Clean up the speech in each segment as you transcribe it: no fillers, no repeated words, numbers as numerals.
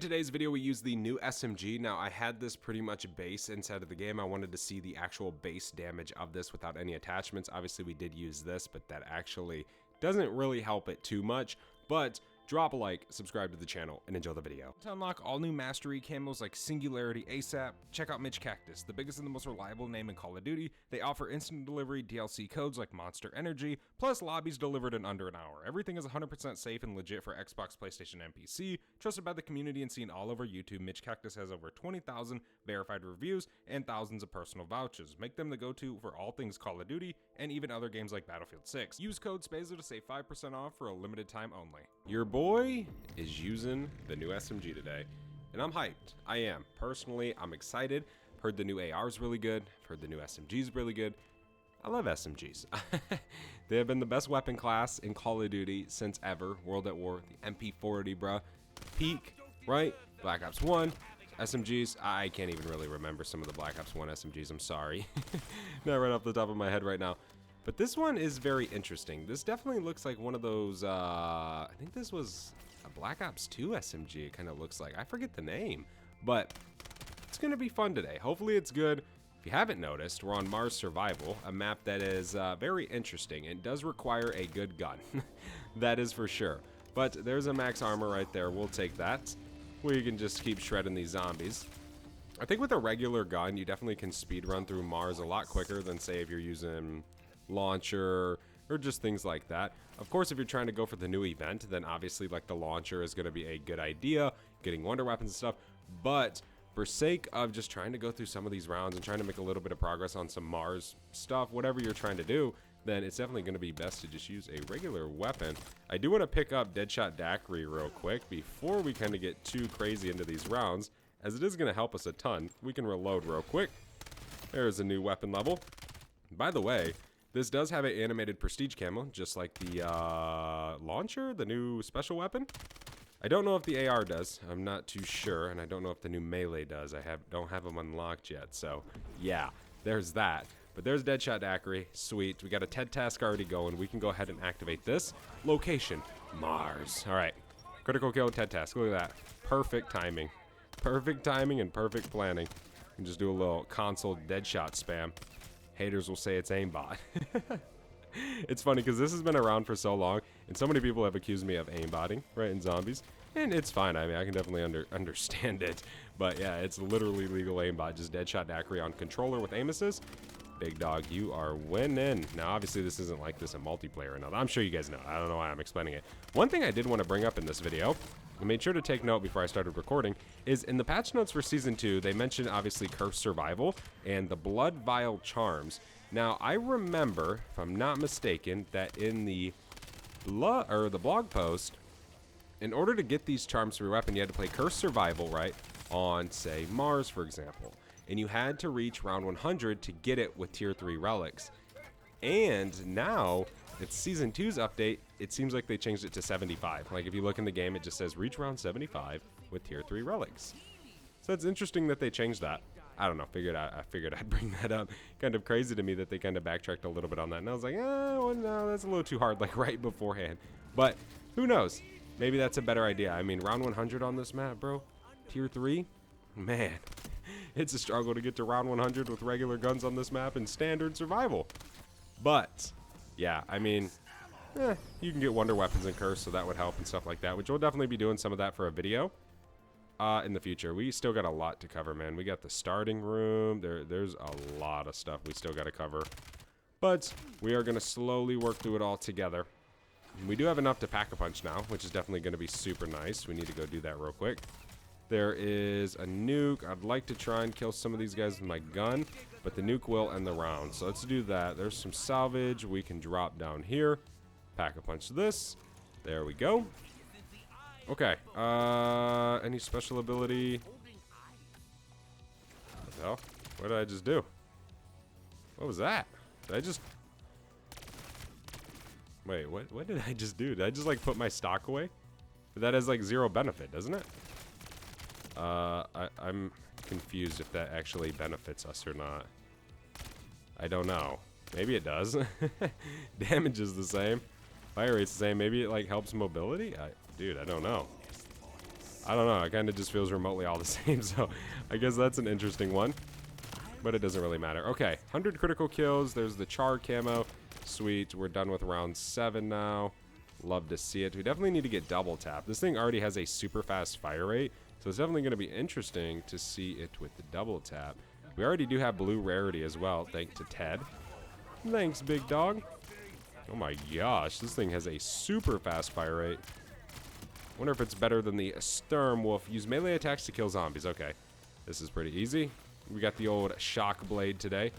today's video, we use the new SMG. Now, I had this pretty much base inside of the game. I wanted to see the actual base damage of this without any attachments. Obviously, we did use this, but that actually doesn't really help it too much. But drop a like, subscribe to the channel, and enjoy the video. To unlock all new mastery camos like Singularity ASAP, check out Mitch Cactus, the biggest and the most reliable name in Call of Duty. They offer instant delivery DLC codes like Monster Energy, plus lobbies delivered in under an hour. Everything is 100% safe and legit for Xbox, PlayStation, and PC. Trusted by the community and seen all over YouTube, Mitch Cactus has over 20,000 verified reviews and thousands of personal vouchers. Make them the go-to for all things Call of Duty and even other games like Battlefield 6. Use code SPAZO to save 5% off for a limited time only. Your boy is using the new SMG today, and I'm hyped. I am. Personally, I'm excited. Heard the new AR is really good. Heard the new SMG is really good. I love SMGs. They have been the best weapon class in Call of Duty since ever. World at War, the MP40, bruh. Peak, right? Black Ops 1. SMGs, I can't even really remember some of the Black Ops 1 SMGs, I'm sorry. Not right off the top of my head right now. But this one is very interesting. This definitely looks like one of those, I think this was a Black Ops 2 SMG, it kind of looks like. I forget the name, but it's going to be fun today. Hopefully it's good. If you haven't noticed, we're on Mars Survival, a map that is very interesting and does require a good gun. That is for sure. But there's a max armor right there. We'll take that. We can just keep shredding these zombies. I think with a regular gun, you definitely can speed run through Mars a lot quicker than, say, if you're using launcher or just things like that. Of course, if you're trying to go for the new event, then obviously like the launcher is going to be a good idea, getting wonder weapons and stuff. But for sake of just trying to go through some of these rounds and trying to make a little bit of progress on some Mars stuff, whatever you're trying to do, then it's definitely going to be best to just use a regular weapon. I do want to pick up Deadshot Daiquiri real quick before we kind of get too crazy into these rounds, as it is going to help us a ton. We can reload real quick. There's a new weapon level. By the way, this does have an animated prestige camo, just like the launcher, the new special weapon. I don't know if the AR does. I'm not too sure, and I don't know if the new melee does. I don't have them unlocked yet, so yeah, there's that. But there's Deadshot Daiquiri. Sweet. We got a TED task already going. We can go ahead and activate this. Location, Mars. All right, critical kill TED task. Look at that. Perfect timing. Perfect timing and perfect planning. You can just do a little console Deadshot spam. Haters will say it's aimbot. It's funny because this has been around for so long, and so many people have accused me of aimbotting, right, in zombies. And it's fine. I mean, I can definitely understand it. But yeah, it's literally legal aimbot. Just Deadshot Daiquiri on controller with aim assist. Big dog, you are winning. Now, obviously, this isn't like this in multiplayer or not. I'm sure you guys know. I don't know why I'm explaining it. One thing I did want to bring up in this video, I made sure to take note before I started recording, is in the patch notes for Season 2, they mentioned, obviously, Cursed Survival and the Blood Vial Charms. Now, I remember, if I'm not mistaken, that in the blog post, in order to get these charms for your weapon, you had to play Cursed Survival, right, on, say, Mars, for example. And you had to reach round 100 to get it with Tier 3 relics. And now, it's Season 2's update, it seems like they changed it to 75. Like, if you look in the game, it just says reach round 75 with Tier 3 relics. So it's interesting that they changed that. I don't know, I figured I'd bring that up. Kind of crazy to me that they kind of backtracked a little bit on that. And I was like, oh, well, no, that's a little too hard, like right beforehand. But who knows? Maybe that's a better idea. I mean, round 100 on this map, bro. Tier 3? Man, it's a struggle to get to round 100 with regular guns on this map in standard survival. But, yeah, I mean, you can get wonder weapons and curse, so that would help and stuff like that, which we'll definitely be doing some of that for a video. In the future. We still got a lot to cover, man. We got the starting room. There's a lot of stuff we still got to cover. But we are going to slowly work through it all together. We do have enough to pack a punch now, which is definitely going to be super nice. We need to go do that real quick. There is a nuke. I'd like to try and kill some of these guys with my gun, but the nuke will end the round. So let's do that. There's some salvage. We can drop down here. Pack a punch this. There we go. Okay, any special ability? What the hell? What did I just do? What was that? Did I just... Wait, what did I just do? Did I just, like, put my stock away? That has, like, 0 benefit, doesn't it? I'm confused if that actually benefits us or not. I don't know. Maybe it does. Damage is the same. Fire rate's the same. Maybe it like helps mobility? Dude, I don't know. I don't know. It kind of just feels remotely all the same. So I guess that's an interesting one. But it doesn't really matter. Okay, 100 critical kills. There's the char camo. Sweet. We're done with round 7 now. Love to see it. We definitely need to get double tap. This thing already has a super fast fire rate. So it's definitely going to be interesting to see it with the double tap. We already do have blue rarity as well, thanks to Ted. Thanks, big dog. Oh my gosh, this thing has a super fast fire rate. Wonder if it's better than the Sturm Wolf. Use melee attacks to kill zombies. Okay, this is pretty easy. We got the old shock blade today,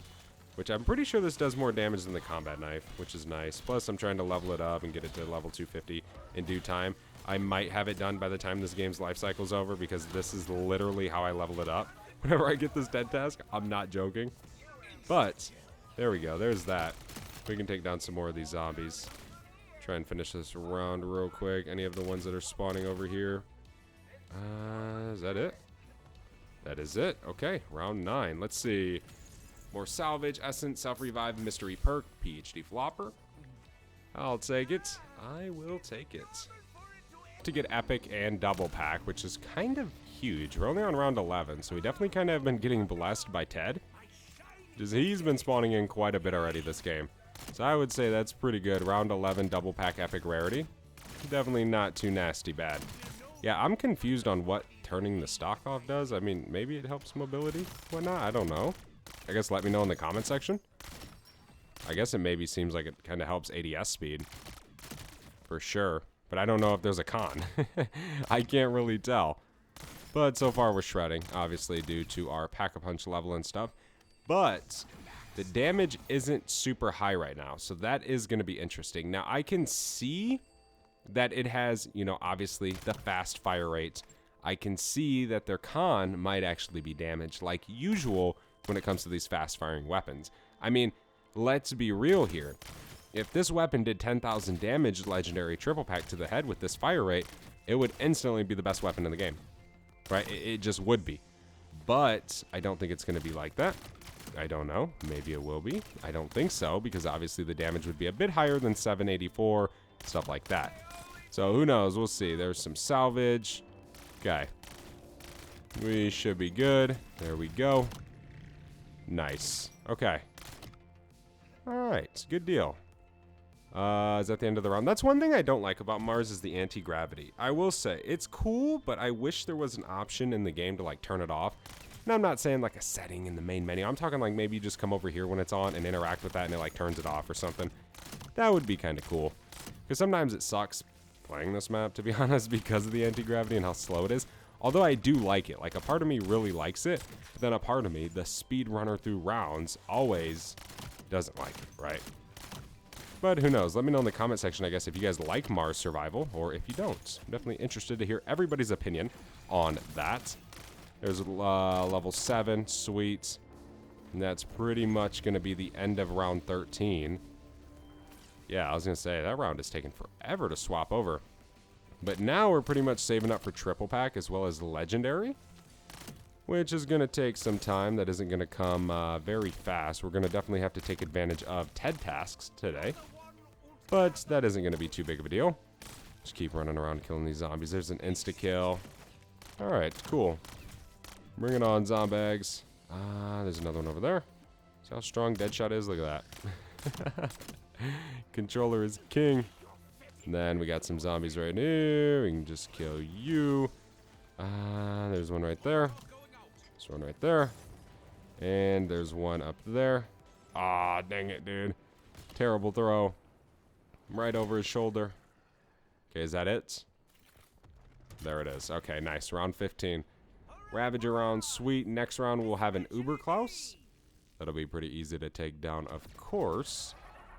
which I'm pretty sure this does more damage than the combat knife, which is nice. Plus, I'm trying to level it up and get it to level 250 in due time. I might have it done by the time this game's life cycle's over, because this is literally how I level it up. Whenever I get this dead task, I'm not joking. But there we go. There's that. We can take down some more of these zombies. Try and finish this round real quick. Any of the ones that are spawning over here. Is that it? That is it. Okay, round 9. Let's see. More salvage, essence, self-revive, mystery perk, PhD flopper. I'll take it. I will take it. To get epic and double pack, which is kind of huge. We're only on round 11, so we definitely kind of have been getting blessed by Ted. Just he's been spawning in quite a bit already this game. So I would say that's pretty good. Round 11 double pack epic rarity. Definitely not too nasty bad. Yeah, I'm confused on what turning the stock off does. I mean, maybe it helps mobility, whatnot. I don't know. I guess let me know in the comment section. I guess it maybe seems like it kind of helps ADS speed. For sure. But I don't know if there's a con. I can't really tell. But so far we're shredding, obviously due to our pack-a-punch level and stuff. But the damage isn't super high right now, so that is going to be interesting. Now I can see that it has, you know, obviously the fast fire rate. I can see that their con might actually be damaged like usual when it comes to these fast firing weapons. I mean, let's be real here. If this weapon did 10,000 damage legendary triple pack to the head with this fire rate, it would instantly be the best weapon in the game. Right? It just would be. But I don't think it's going to be like that. I don't know. Maybe it will be. I don't think so, because obviously the damage would be a bit higher than 784, stuff like that. So who knows? We'll see. There's some salvage. Okay. We should be good. There we go. Nice. Okay. All right. Good deal. Is that the end of the round? That's one thing I don't like about Mars is the anti-gravity. I will say, it's cool, but I wish there was an option in the game to like turn it off. And I'm not saying like a setting in the main menu. I'm talking like maybe you just come over here when it's on and interact with that and it like turns it off or something. That would be kind of cool. Because sometimes it sucks playing this map, to be honest, because of the anti-gravity and how slow it is. Although I do like it. Like a part of me really likes it, but then a part of me, the speed runner through rounds, always doesn't like it, right? But who knows? Let me know in the comment section, I guess, if you guys like Mars Survival or if you don't. I'm definitely interested to hear everybody's opinion on that. There's level 7. Sweet. And that's pretty much going to be the end of round 13. Yeah, I was going to say, that round is taking forever to swap over. But now we're pretty much saving up for triple pack as well as legendary, which is going to take some time. That isn't going to come very fast. We're going to definitely have to take advantage of TED tasks today. But that isn't going to be too big of a deal. Just keep running around killing these zombies. There's an insta-kill. Alright, cool. Bring it on, zombags. There's another one over there. See how strong Deadshot is? Look at that. Controller is king. And then we got some zombies right here. We can just kill you. There's one right there. There's one right there. And there's one up there. Ah, dang it, dude. Terrible throw. Right over his shoulder. Okay, is that it? There it is. Okay, nice. Round 15. Ravager round. Sweet. Next round, we'll have an Uberclaus. That'll be pretty easy to take down, of course.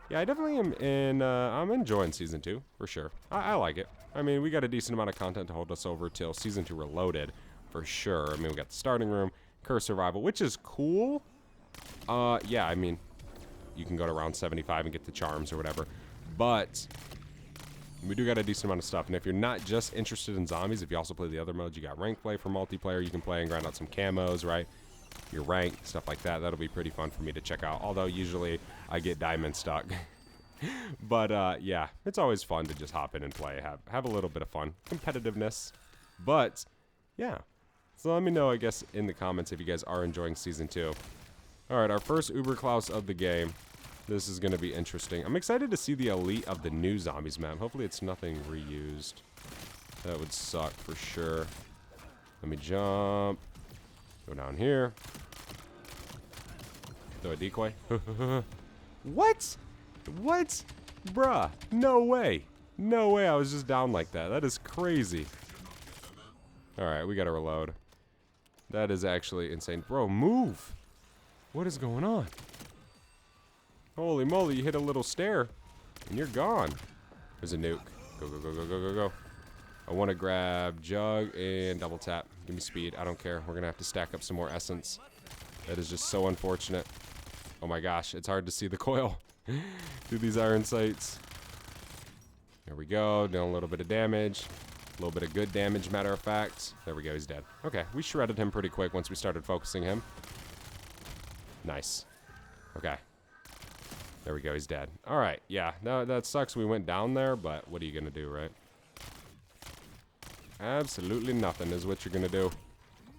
Yeah, I definitely am in, I'm enjoying Season 2, for sure. I like it. I mean, we got a decent amount of content to hold us over till Season 2 Reloaded, for sure. I mean, we got the starting room, Curse Survival, which is cool. Yeah, I mean, you can go to round 75 and get the charms or whatever. But we do got a decent amount of stuff. And if you're not just interested in zombies, if you also play the other modes, you got rank play for multiplayer. You can play and grind out some camos, right? Your rank, stuff like that. That'll be pretty fun for me to check out. Although usually I get diamond stuck. But yeah, it's always fun to just hop in and play. Have a little bit of fun. Competitiveness. But yeah. So let me know, I guess, in the comments if you guys are enjoying Season 2. Alright, our first Uberclaus of the game. This is going to be interesting. I'm excited to see the elite of the new zombies map. Hopefully it's nothing reused. That would suck for sure. Let me jump. Go down here. Throw a decoy. What? What? Bruh. No way. No way I was just down like that. That is crazy. Alright, we gotta reload. That is actually insane. Bro, move! What is going on? Holy moly, you hit a little stair, and you're gone. There's a nuke. Go, go, go, go, go, go, go. I want to grab Jug and double tap. Give me speed. I don't care. We're going to have to stack up some more essence. That is just so unfortunate. Oh my gosh, it's hard to see the coil through these iron sights. There we go. Doing a little bit of damage. A little bit of good damage, matter of fact. There we go. He's dead. Okay, we shredded him pretty quick once we started focusing him. Nice. Okay. There we go, he's dead. Alright, yeah, that sucks we went down there, but what are you gonna do, right? Absolutely nothing is what you're gonna do.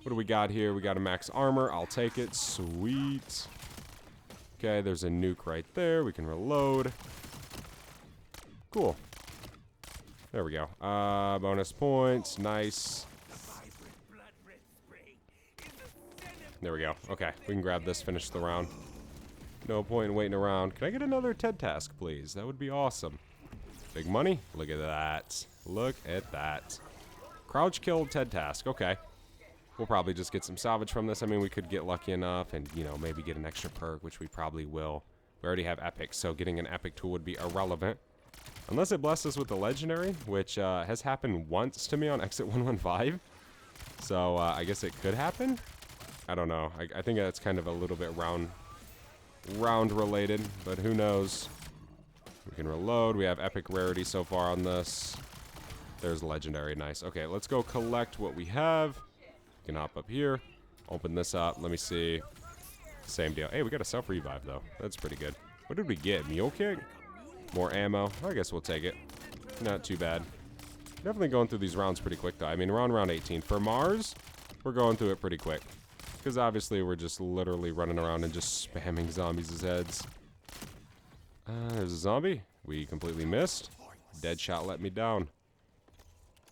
What do we got here? We got a max armor. I'll take it. Sweet. Okay, there's a nuke right there. We can reload. Cool. There we go. Bonus points. Nice. There we go. Okay, we can grab this, finish the round. No point in waiting around. Can I get another TED task, please? That would be awesome. Big money? Look at that. Look at that. Crouch kill TED task. Okay. We'll probably just get some salvage from this. I mean, we could get lucky enough and, you know, maybe get an extra perk, which we probably will. We already have epic, so getting an epic tool would be irrelevant. Unless it blesses us with the legendary, which has happened once to me on Exit 115. So, I guess it could happen. I don't know. I think that's kind of a little bit round related, but who knows. We can reload. We have epic rarity so far on this. There's legendary. Nice. Okay, let's go collect what we have. We can hop up here, open this up. Let me see. Same deal. Hey, we got a self revive though. That's pretty good. What did we get? Mule kick? More ammo. I guess we'll take it. Not too bad. Definitely going through these rounds pretty quick though. I mean, we're on round 18. For Mars, we're going through it pretty quick. Because obviously we're just literally running around and just spamming zombies' heads. There's a zombie. We completely missed. Dead shot let me down.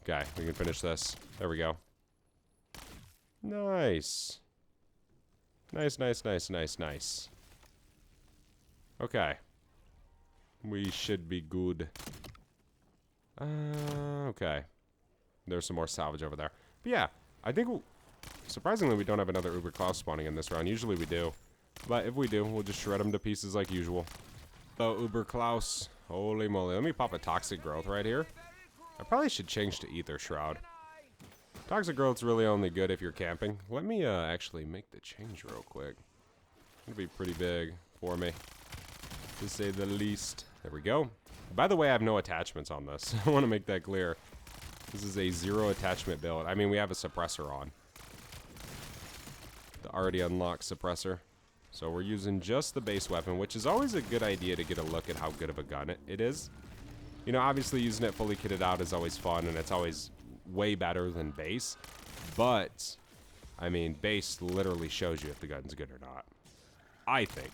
Okay, we can finish this. There we go. Nice. Nice, nice, nice, nice, nice. Okay. We should be good. Okay. There's some more salvage over there. But yeah, I think surprisingly, we don't have another Uberclaus spawning in this round. Usually we do. But if we do, we'll just shred them to pieces like usual. So, Uberclaus. Holy moly. Let me pop a Toxic Growth right here. I probably should change to Ether Shroud. Toxic Growth's really only good if you're camping. Let me actually make the change real quick. It'll be pretty big for me, to say the least. There we go. By the way, I have no attachments on this. I want to make that clear. This is a 0 attachment build. I mean, we have a suppressor on. The already unlocked suppressor. So we're using just the base weapon, which is always a good idea to get a look at how good of a gun it is. You know, obviously using it fully kitted out is always fun, and it's always way better than base. But, I mean, base literally shows you if the gun's good or not. I think.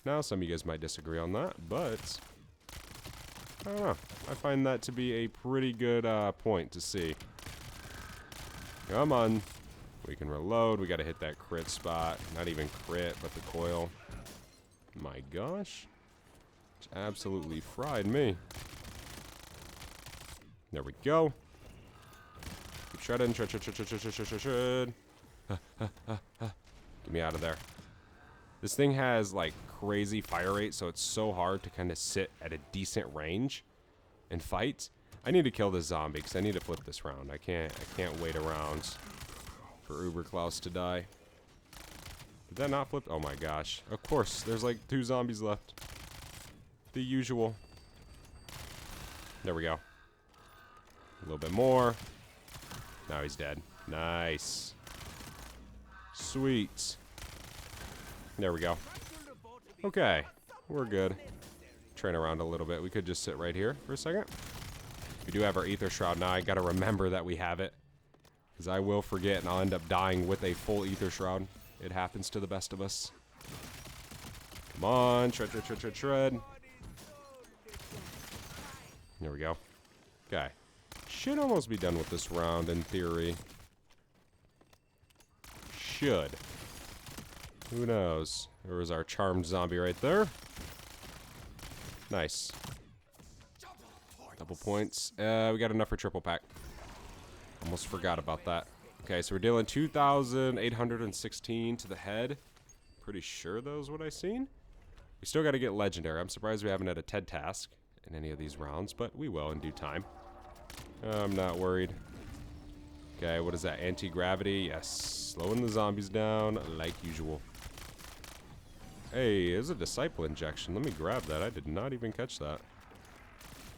Now, some of you guys might disagree on that, but I don't know. I find that to be a pretty good point to see. Come on. We can reload. We got to hit that crit spot. Not even crit, but the coil. My gosh. It's absolutely fried me. There we go. Keep shredding. Shred. Get me out of there. This thing has like crazy fire rate, so it's so hard to kind of sit at a decent range and fight. I need to kill this zombie because I need to flip this round. I can't wait around for Uberclaus to die. Did that not flip? Oh my gosh. Of course, there's like 2 zombies left. The usual. There we go. A little bit more. Now he's dead. Nice. Sweet. There we go. Okay. We're good. Train around a little bit. We could just sit right here for a second. We do have our Ether Shroud now. I gotta remember that we have it Because I will forget and I'll end up dying with a full Ether Shroud. It happens to the best of us. Come on, shred, shred, shred, shred, shred. There we go. Okay. Should almost be done with this round in theory. Should. Who knows? There was our charmed zombie right there. Nice. Double points. We got enough for triple pack. Almost forgot about that. Okay, so we're dealing 2,816 to the head. Pretty sure that was what I seen. We still got to get legendary. I'm surprised we haven't had a TED task in any of these rounds, but we will in due time. I'm not worried. Okay, what is that? Anti-gravity. Yes. Slowing the zombies down like usual. Hey, there's a disciple injection. Let me grab that. I did not even catch that.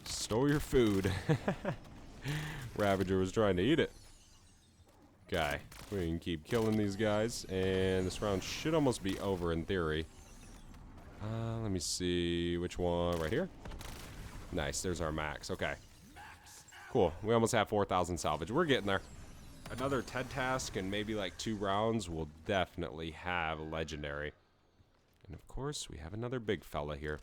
Stole your food. Ravager was trying to eat it. Okay, we can keep killing these guys, and this round should almost be over in theory. Let me see which one right here. Nice, there's our max. Okay, cool. We almost have 4,000 salvage. We're getting there. Another TED task and maybe like 2 rounds will definitely have legendary. And of course, we have another big fella here.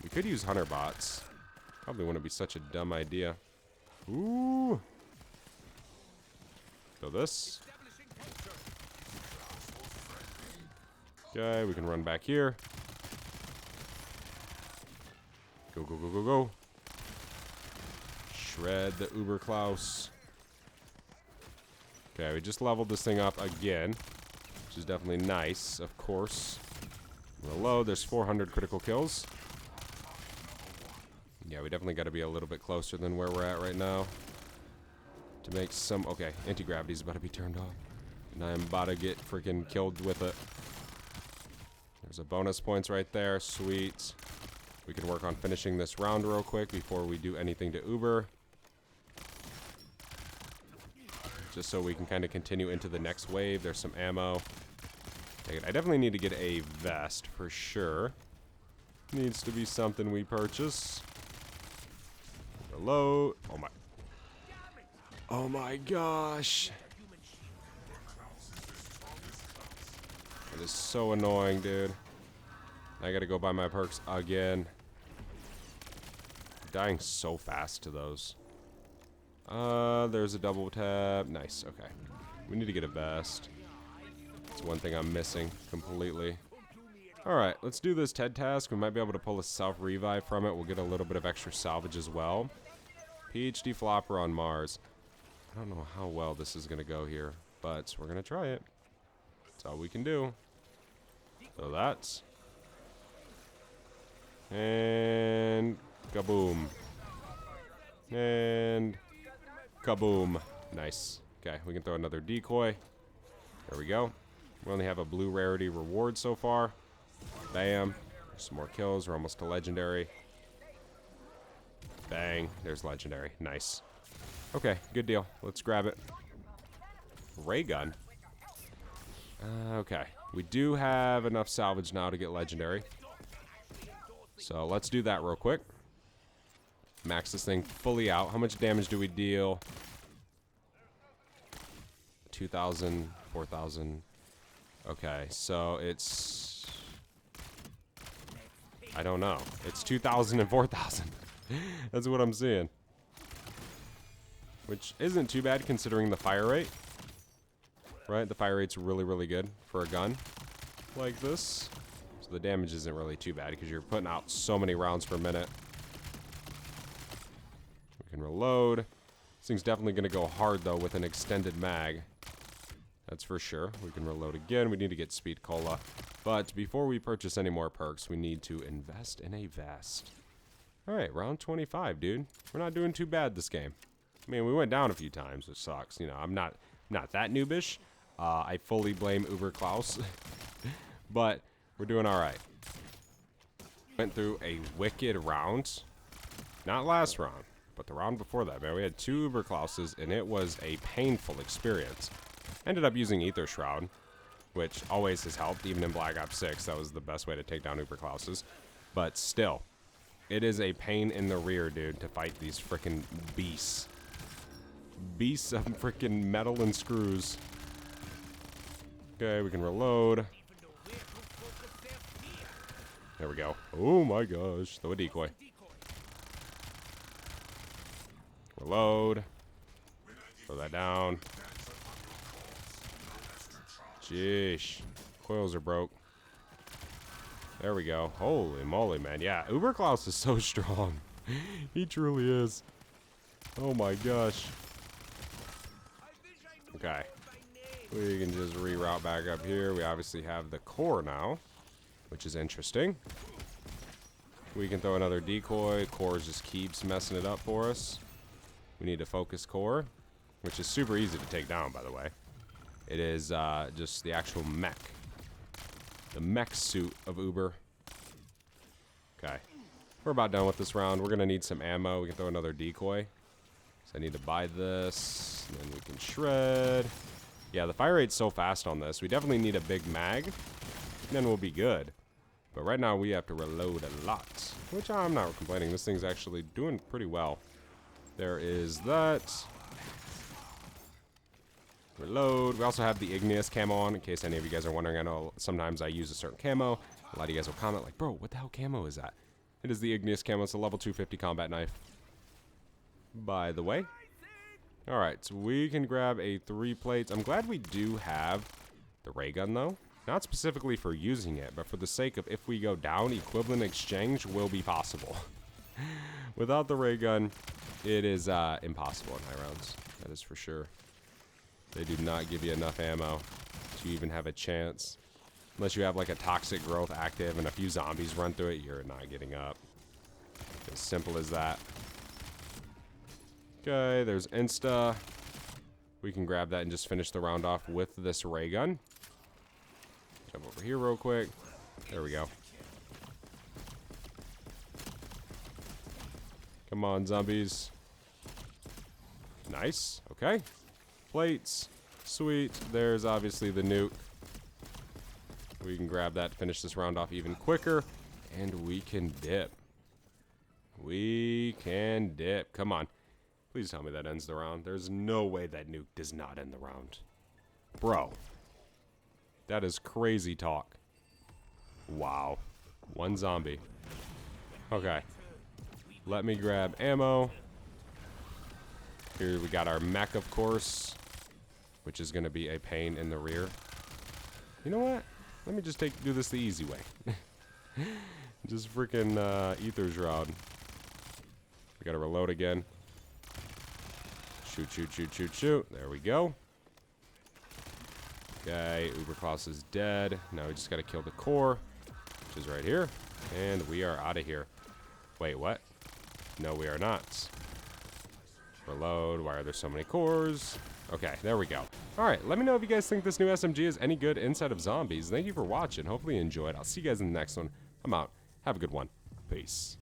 We could use hunter bots. Probably wouldn't be such a dumb idea. Ooh. So this. Okay, we can run back here. Go, go, go, go, go. Shred the Uberclaus. Okay, we just leveled this thing up again, which is definitely nice, of course. Reload, there's 400 critical kills. Yeah, we definitely got to be a little bit closer than where we're at right now to make some... Okay, anti-gravity's about to be turned off. And I'm about to get freaking killed with it. There's a bonus points right there. Sweet. We can work on finishing this round real quick before we do anything to Uber. Just so we can kind of continue into the next wave. There's some ammo. I definitely need to get a vest for sure. Needs to be something we purchase. Reload. Oh my. Oh my gosh. That is so annoying, dude. I gotta go buy my perks again. I'm dying so fast to those. There's a double tap. Nice, okay. We need to get a vest. That's one thing I'm missing completely. Alright, let's do this TED task. We might be able to pull a self-revive from it. We'll get a little bit of extra salvage as well. PhD flopper on Mars. I don't know how well this is going to go here, but we're going to try it. That's all we can do. So that's... And... Kaboom. And... Kaboom. Nice. Okay, we can throw another decoy. There we go. We only have a blue rarity reward so far. Bam. There's some more kills. We're almost to legendary. Bang. There's legendary. Nice. Okay, good deal. Let's grab it. Ray gun. Okay. We do have enough salvage now to get legendary. So let's do that real quick. Max this thing fully out. How much damage do we deal? 2,000, 4,000. Okay, so it's... I don't know. It's 2,000 and 4,000. That's what I'm seeing. Which isn't too bad considering the fire rate. Right? The fire rate's really, really good for a gun like this. So the damage isn't really too bad because you're putting out so many rounds per minute. We can reload. This thing's definitely going to go hard though with an extended mag. That's for sure. We can reload again. We need to get speed cola. But before we purchase any more perks, we need to invest in a vest. Alright, round 25, dude. We're not doing too bad this game. I mean, we went down a few times, which sucks. You know, I'm not that noobish. I fully blame Uberclaus. But we're doing alright. Went through a wicked round. Not last round, but the round before that, man. We had 2 Uberclauses, and it was a painful experience. Ended up using Ether Shroud, which always has helped. Even in Black Ops 6, that was the best way to take down Uberclauses. But still, it is a pain in the rear, dude, to fight these freaking beasts. beasts of freaking metal and screws. Okay, we can reload. There we go. Oh my gosh. Throw a decoy. Reload. Throw that down. Jeesh. Coils are broke. There we go. Holy moly, man. Yeah, Uberclaus is so strong. He truly is. Oh my gosh. Okay. We can just reroute back up here. We obviously have the core now, which is interesting. We can throw another decoy. Core just keeps messing it up for us. We need to focus core, which is super easy to take down, by the way. It is just the actual mech. The mech suit of Uber. Okay. We're about done with this round. We're going to need some ammo. We can throw another decoy. So I need to buy this. And then we can shred. Yeah, the fire rate's so fast on this. We definitely need a big mag. And then we'll be good. But right now we have to reload a lot. Which I'm not complaining. This thing's actually doing pretty well. There is that. Reload. We also have the igneous camo on, in case any of you guys are wondering. I know sometimes I use a certain camo. A lot of you guys will comment like, bro, what the hell camo is that? It is the igneous camo. It's a level 250 combat knife. By the way. Alright, so we can grab a 3 plates. I'm glad we do have the ray gun, though. Not specifically for using it, but for the sake of if we go down, equivalent exchange will be possible. Without the ray gun, it is impossible in high rounds. That is for sure. They do not give you enough ammo to even have a chance. Unless you have like a toxic growth active and a few zombies run through it, you're not getting up. As simple as that. Okay, there's Insta. We can grab that and just finish the round off with this ray gun. Jump over here real quick. There we go. Come on, zombies. Nice. Okay. Plates. Sweet. There's obviously the nuke. We can grab that to finish this round off even quicker. And we can dip. We can dip. Come on. Please tell me that ends the round. There's no way that nuke does not end the round. Bro. That is crazy talk. Wow. One zombie. Okay. Let me grab ammo. Here we got our mech, of course, which is going to be a pain in the rear. You know what? Let me just do this the easy way. Just freaking ether's rod. We got to reload again. Shoot, shoot, shoot, shoot, shoot. There we go. Okay, Uberclaus is dead. Now we just got to kill the core, which is right here. And we are out of here. Wait, what? No, we are not. Reload. Why are there so many cores? Okay, there we go. All right, let me know if you guys think this new SMG is any good inside of zombies. Thank you for watching. Hopefully you enjoyed. I'll see you guys in the next one. I'm out. Have a good one. Peace.